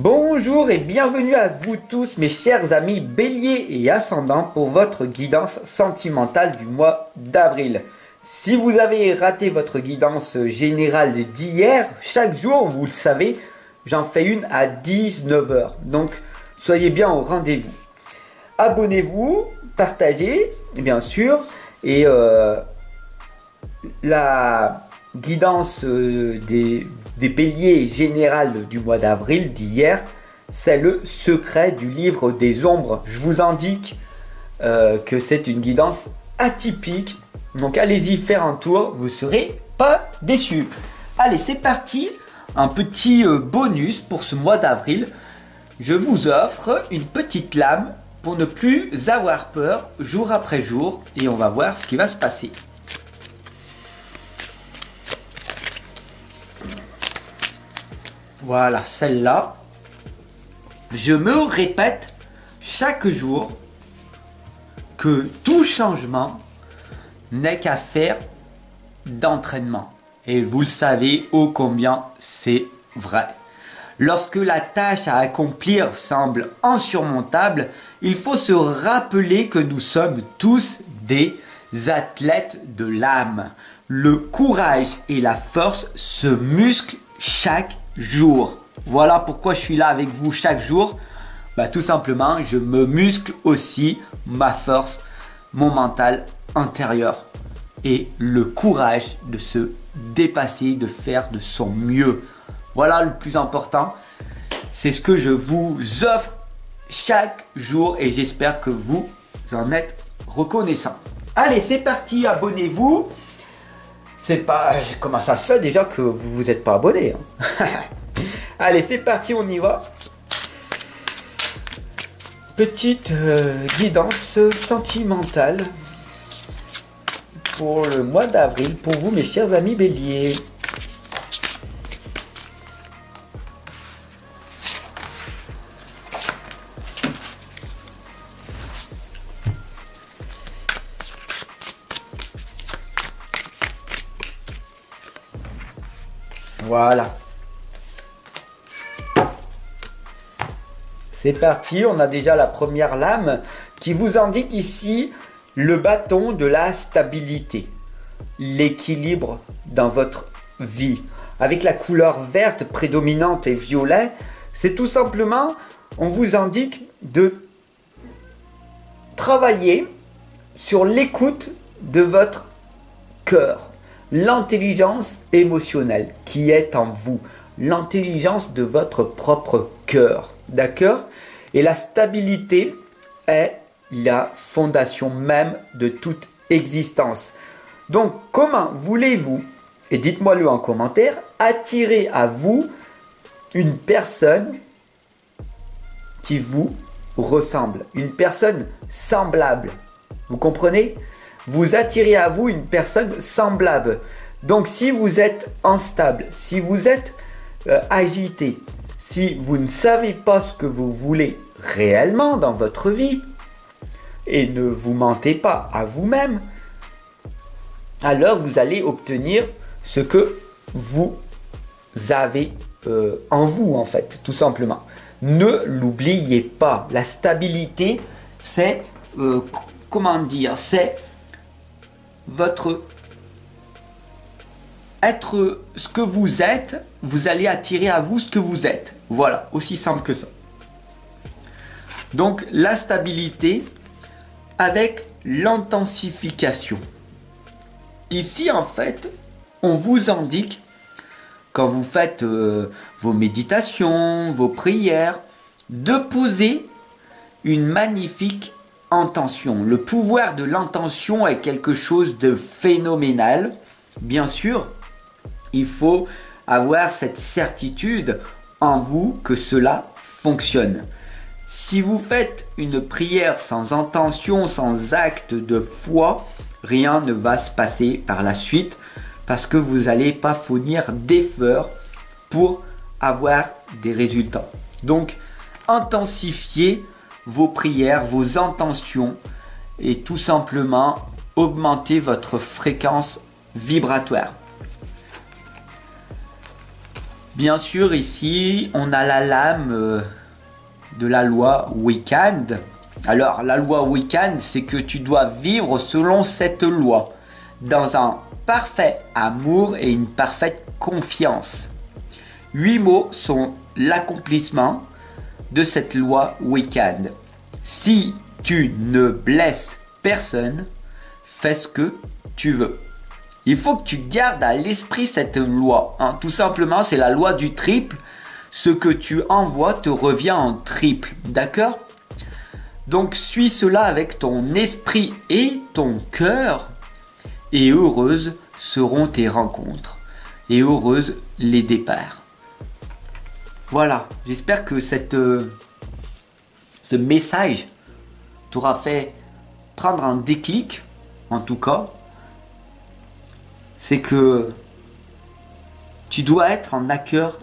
Bonjour et bienvenue à vous tous mes chers amis béliers et ascendants pour votre guidance sentimentale du mois d'avril. Si vous avez raté votre guidance générale d'hier, chaque jour, vous le savez, j'en fais une à 19 h. Donc soyez bien au rendez-vous. Abonnez-vous, partagez bien sûr et la guidance des béliers générales du mois d'avril d'hier, c'est le secret du livre des ombres. Je vous indique que c'est une guidance atypique, donc allez-y faire un tour, vous ne serez pas déçus. Allez, c'est parti, un petit bonus pour ce mois d'avril. Je vous offre une petite lame pour ne plus avoir peur jour après jour et on va voir ce qui va se passer. Voilà, celle-là. Je me répète chaque jour que tout changement n'est qu'affaire d'entraînement. Et vous le savez ô combien c'est vrai. Lorsque la tâche à accomplir semble insurmontable, il faut se rappeler que nous sommes tous des athlètes de l'âme. Le courage et la force se musclent chaque jour. Voilà pourquoi je suis là avec vous chaque jour. Tout simplement, je me muscle aussi ma force, mon mental intérieur et le courage de se dépasser, de faire de son mieux. Voilà le plus important. C'est ce que je vous offre chaque jour et j'espère que vous en êtes reconnaissant. Allez, c'est parti, abonnez-vous. C'est pas... Comment ça se fait déjà que vous n'êtes pas abonné hein. Allez, c'est parti, on y va. Petite guidance sentimentale pour le mois d'avril, pour vous mes chers amis béliers. Voilà. C'est parti, on a déjà la première lame qui vous indique ici le bâton de la stabilité, l'équilibre dans votre vie. Avec la couleur verte prédominante et violet, c'est tout simplement, on vous indique de travailler sur l'écoute de votre cœur. L'intelligence émotionnelle qui est en vous, l'intelligence de votre propre cœur, d'accord? Et la stabilité est la fondation même de toute existence. Donc, comment voulez-vous, et dites-moi-le en commentaire, attirer à vous une personne qui vous ressemble, une personne semblable? Vous comprenez? Vous attirez à vous une personne semblable. Donc si vous êtes instable, si vous êtes agité, si vous ne savez pas ce que vous voulez réellement dans votre vie, et ne vous mentez pas à vous-même, alors vous allez obtenir ce que vous avez en vous en fait, tout simplement. Ne l'oubliez pas, la stabilité c'est, comment dire, c'est votre être ce que vous êtes, vous allez attirer à vous ce que vous êtes. Voilà, aussi simple que ça. Donc la stabilité avec l'intensification. Ici en fait, on vous indique quand vous faites vos méditations, vos prières, de poser une magnifique intention. Le pouvoir de l'intention est quelque chose de phénoménal. Bien sûr, il faut avoir cette certitude en vous que cela fonctionne. Si vous faites une prière sans intention, sans acte de foi, rien ne va se passer par la suite parce que vous n'allez pas fournir d'efforts pour avoir des résultats. Donc, intensifiez vos prières, vos intentions et tout simplement augmenter votre fréquence vibratoire. Bien sûr, ici, on a la lame de la loi Wiccan. Alors, la loi Wiccan, c'est que tu dois vivre selon cette loi, dans un parfait amour et une parfaite confiance. 8 mots sont l'accomplissement de cette loi Wiccan. Si tu ne blesses personne, fais ce que tu veux. Il faut que tu gardes à l'esprit cette loi. Hein. Tout simplement, c'est la loi du triple. Ce que tu envoies te revient en triple. D'accord? Donc, suis cela avec ton esprit et ton cœur. Et heureuses seront tes rencontres. Et heureuses les départs. Voilà. J'espère que ce message t'aura fait prendre un déclic. En tout cas, c'est que tu dois être en accord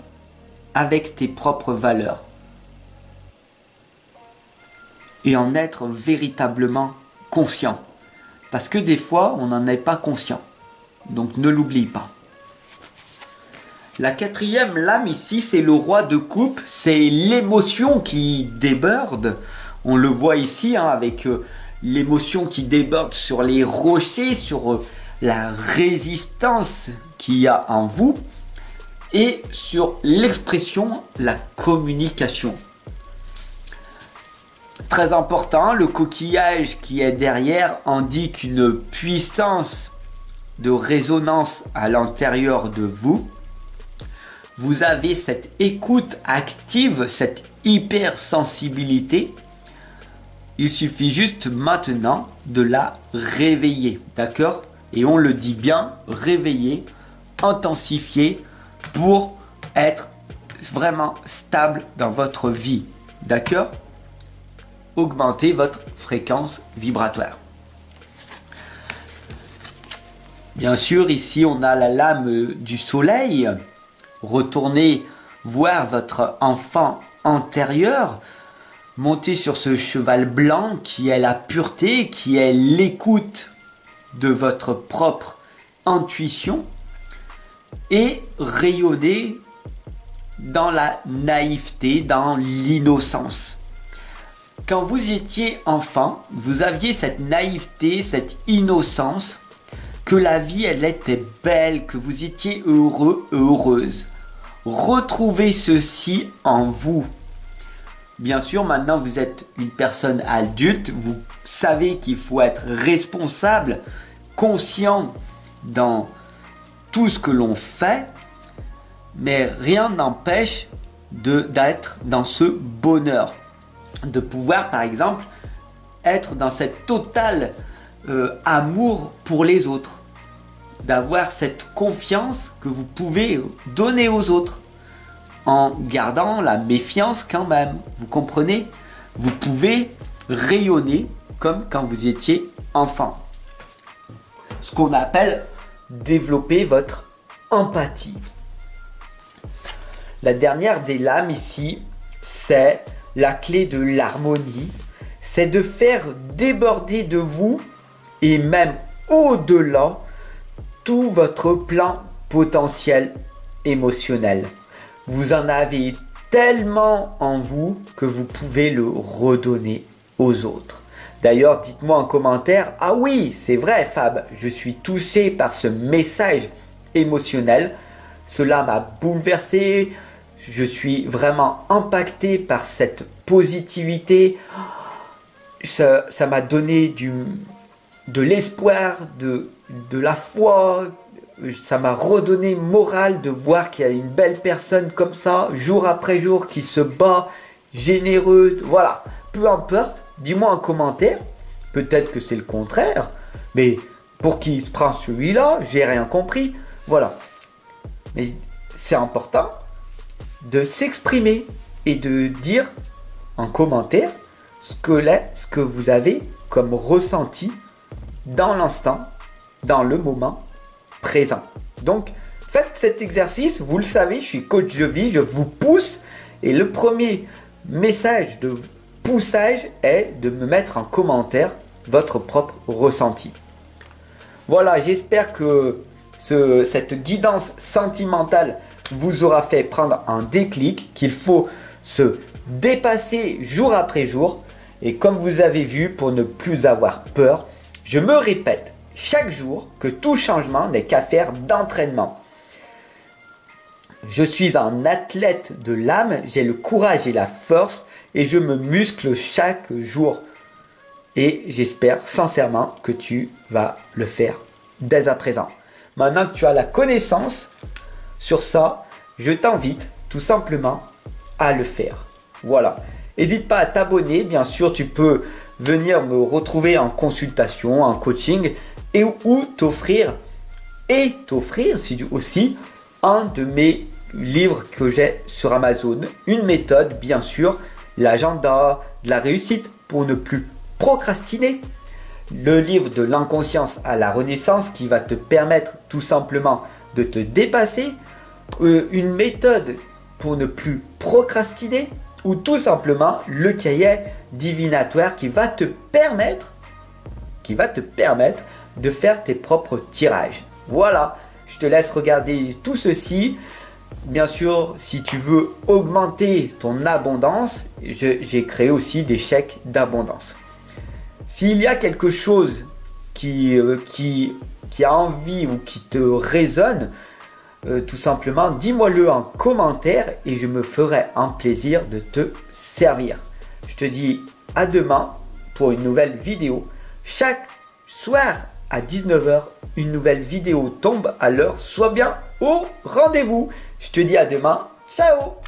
avec tes propres valeurs et en être véritablement conscient. Parce que des fois, on n'en est pas conscient. Donc ne l'oublie pas. La quatrième lame ici, c'est le roi de coupe. C'est l'émotion qui déborde. On le voit ici hein, avec l'émotion qui déborde sur les rochers, sur la résistance qu'il y a en vous et sur l'expression, la communication. Très important, le coquillage qui est derrière indique une puissance de résonance à l'intérieur de vous. Vous avez cette écoute active, cette hypersensibilité. Il suffit juste maintenant de la réveiller, d'accord? Et on le dit bien, réveiller, intensifier pour être vraiment stable dans votre vie, d'accord? Augmenter votre fréquence vibratoire. Bien sûr, ici on a la lame du soleil. Retournez voir votre enfant intérieur. Montez sur ce cheval blanc qui est la pureté, qui est l'écoute de votre propre intuition et rayonnez dans la naïveté, dans l'innocence. Quand vous étiez enfant, vous aviez cette naïveté, cette innocence, que la vie elle était belle, que vous étiez heureux, heureuse. Retrouvez ceci en vous. Bien sûr, maintenant vous êtes une personne adulte, vous savez qu'il faut être responsable, conscient dans tout ce que l'on fait, mais rien n'empêche d'être dans ce bonheur, de pouvoir par exemple être dans cette totale amour pour les autres, d'avoir cette confiance que vous pouvez donner aux autres, en gardant la méfiance quand même, vous comprenez? Vous pouvez rayonner comme quand vous étiez enfant. Ce qu'on appelle développer votre empathie. La dernière des lames ici, c'est la clé de l'harmonie. C'est de faire déborder de vous et même au-delà tout votre plan potentiel émotionnel. Vous en avez tellement en vous que vous pouvez le redonner aux autres. D'ailleurs, dites-moi en commentaire, ah oui, c'est vrai Fab, je suis touché par ce message émotionnel. Cela m'a bouleversé, je suis vraiment impacté par cette positivité. Ça m'a donné de l'espoir, de la foi. Ça m'a redonné morale de voir qu'il y a une belle personne comme ça, jour après jour, qui se bat, généreuse. Voilà, peu importe, dis-moi en commentaire. Peut-être que c'est le contraire, mais pour qui se prend celui-là, j'ai rien compris. Voilà. Mais c'est important de s'exprimer et de dire en commentaire ce que vous avez comme ressenti dans l'instant, dans le moment présent. Donc, faites cet exercice. Vous le savez, je suis coach de vie, je vous pousse. Et le premier message de poussage est de me mettre en commentaire votre propre ressenti. Voilà, j'espère que cette guidance sentimentale vous aura fait prendre un déclic qu'il faut se dépasser jour après jour. Et comme vous avez vu, pour ne plus avoir peur, je me répète chaque jour que tout changement n'est qu'affaire d'entraînement. Je suis un athlète de l'âme, j'ai le courage et la force et je me muscle chaque jour. Et j'espère sincèrement que tu vas le faire dès à présent. Maintenant que tu as la connaissance sur ça, je t'invite tout simplement à le faire. Voilà. N'hésite pas à t'abonner. Bien sûr, tu peux venir me retrouver en consultation, en coaching ou t'offrir aussi un de mes livres que j'ai sur Amazon. Une méthode, bien sûr, l'agenda de la réussite pour ne plus procrastiner. Le livre de l'inconscience à la renaissance qui va te permettre tout simplement de te dépasser. Une méthode pour ne plus procrastiner. Ou tout simplement le cahier divinatoire qui va te permettre de faire tes propres tirages. Voilà, je te laisse regarder tout ceci. Bien sûr, si tu veux augmenter ton abondance, j'ai créé aussi des chèques d'abondance. S'il y a quelque chose qui a envie ou qui te résonne, tout simplement, dis-moi-le en commentaire et je me ferai un plaisir de te servir. Je te dis à demain pour une nouvelle vidéo. Chaque soir à 19 h, une nouvelle vidéo tombe à l'heure. Sois bien au rendez-vous. Je te dis à demain. Ciao!